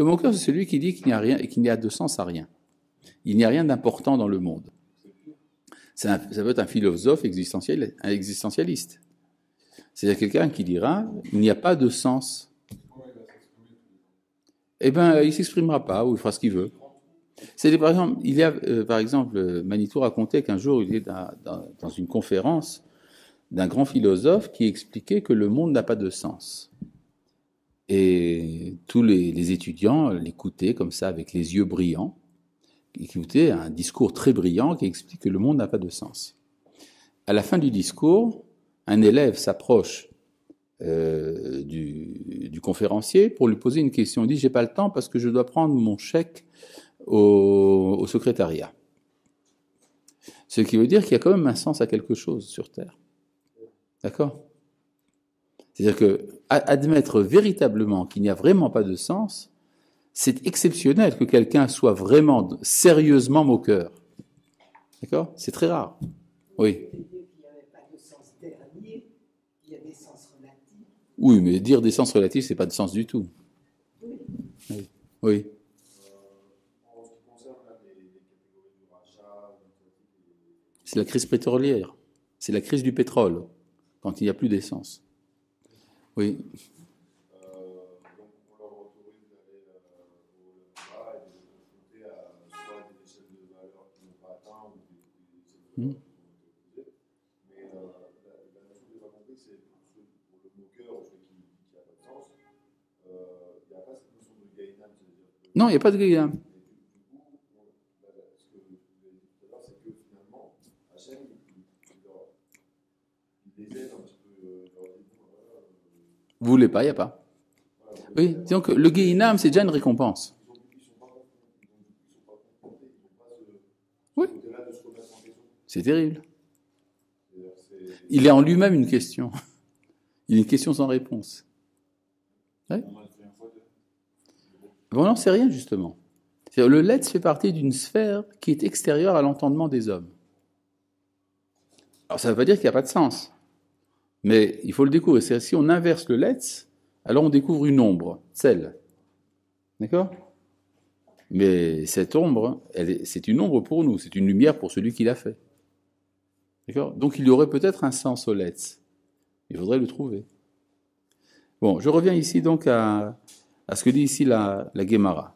Le moqueur, c'est celui qui dit qu'il n'y a rien et qu'il n'y a de sens à rien. Il n'y a rien d'important dans le monde. Ça peut être un philosophe existentialiste. C'est-à-dire quelqu'un qui dira il n'y a pas de sens. Eh bien, il ne s'exprimera pas ou il fera ce qu'il veut. Par exemple, Manitou racontait qu'un jour, il était dans une conférence d'un grand philosophe qui expliquait que le monde n'a pas de sens. Et tous les étudiants l'écoutaient comme ça, avec les yeux brillants. Ils écoutaient un discours très brillant qui explique que le monde n'a pas de sens. À la fin du discours, un élève s'approche du conférencier pour lui poser une question. Il dit « J'ai pas le temps parce que je dois prendre mon chèque au secrétariat. » Ce qui veut dire qu'il y a quand même un sens à quelque chose sur Terre. D'accord ? C'est-à-dire que admettre véritablement qu'il n'y a vraiment pas de sens, c'est exceptionnel que quelqu'un soit vraiment sérieusement moqueur. D'accord ? C'est très rare. Oui. Oui, mais dire des sens relatifs, c'est pas de sens du tout. Oui. Oui. C'est la crise pétrolière. C'est la crise du pétrole, quand il n'y a plus d'essence. Oui. Donc on leur autorise d'aller au-delà et de se confronter à soit des échelles de valeur qui n'ont pas atteint ou des échelles de valeur qui ont été autorisées. Mais la notion que j'ai pas compris, c'est pour le moqueur ou celui qui dit qu'il n'y a pas de sens, il n'y a pas cette notion de Gaïnam. Non, il n'y a pas de Gaïnam. Vous voulez pas, il n'y a pas. Oui, donc le Guéhinam, c'est déjà une récompense. Oui. C'est terrible. Il est en lui-même une question. Il est une question sans réponse. Ouais. Bon, non, c'est rien, justement. Le Letz fait partie d'une sphère qui est extérieure à l'entendement des hommes. Alors, ça ne veut pas dire qu'il n'y a pas de sens. Mais il faut le découvrir. C'est-à-dire, si on inverse le Letz, alors on découvre une ombre, celle. D'accord ? Mais cette ombre, c'est une ombre pour nous, c'est une lumière pour celui qui l'a fait. D'accord ? Donc il y aurait peut-être un sens au Letz. Il faudrait le trouver. Bon, je reviens ici donc à ce que dit ici la Gemara.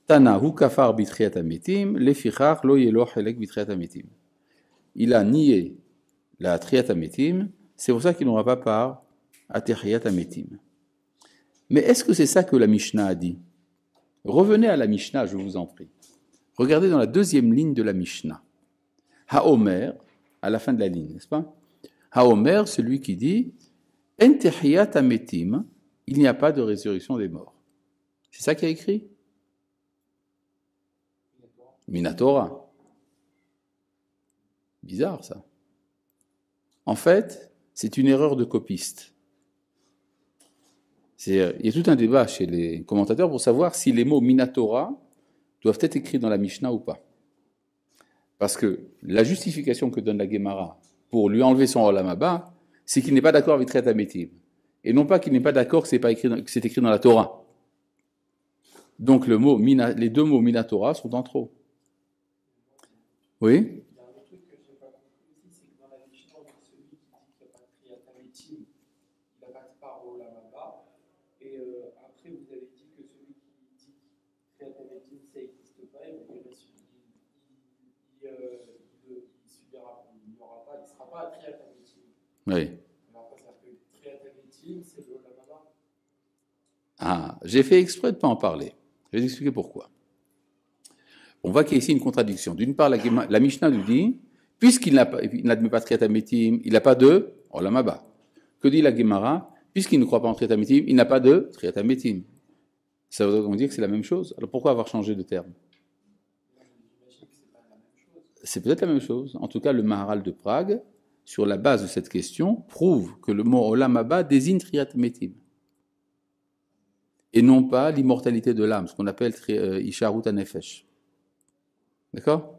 Tana hu kafar bitriat ametim, lefichach lo yelo chelek bitriat ametim. Il a nié la triat ametim, c'est pour ça qu'il n'aura pas part à Techiyat Ametim. Mais est-ce que c'est ça que la Mishnah a dit ? Revenez à la Mishnah, je vous en prie. Regardez dans la deuxième ligne de la Mishnah. Haomer, à la fin de la ligne, n'est-ce pas ? Haomer, celui qui dit En Techiyat Ametim, il n'y a pas de résurrection des morts. C'est ça qui a écrit ? Minatora. Bizarre ça. En fait, c'est une erreur de copiste. Il y a tout un débat chez les commentateurs pour savoir si les mots Minatora doivent être écrits dans la Mishnah ou pas. Parce que la justification que donne la Gemara pour lui enlever son Olam Haba, c'est qu'il n'est pas d'accord avec Triat Ametim. Et non pas qu'il n'est pas d'accord que c'est écrit dans la Torah. Donc les deux mots Minatora sont en trop. Oui ? Oui. J'ai fait exprès de ne pas en parler. Je vais vous expliquer pourquoi. On voit qu'il y a ici une contradiction. D'une part, la Mishnah nous dit, puisqu'il n'admet pas Triat Ametim, il n'a pas de Olam Haba. Que dit la Gemara ? Puisqu'il ne croit pas en Triat Ametim, il n'a pas de Triat Ametim. Ça veut dire que c'est la même chose. Alors pourquoi avoir changé de terme ? C'est peut-être la même chose. En tout cas, le Maharal de Prague, sur la base de cette question, prouve que le mot Olam Haba désigne Triat Ametim. Et non pas l'immortalité de l'âme, ce qu'on appelle Isharut HaNefesh. D'accord ?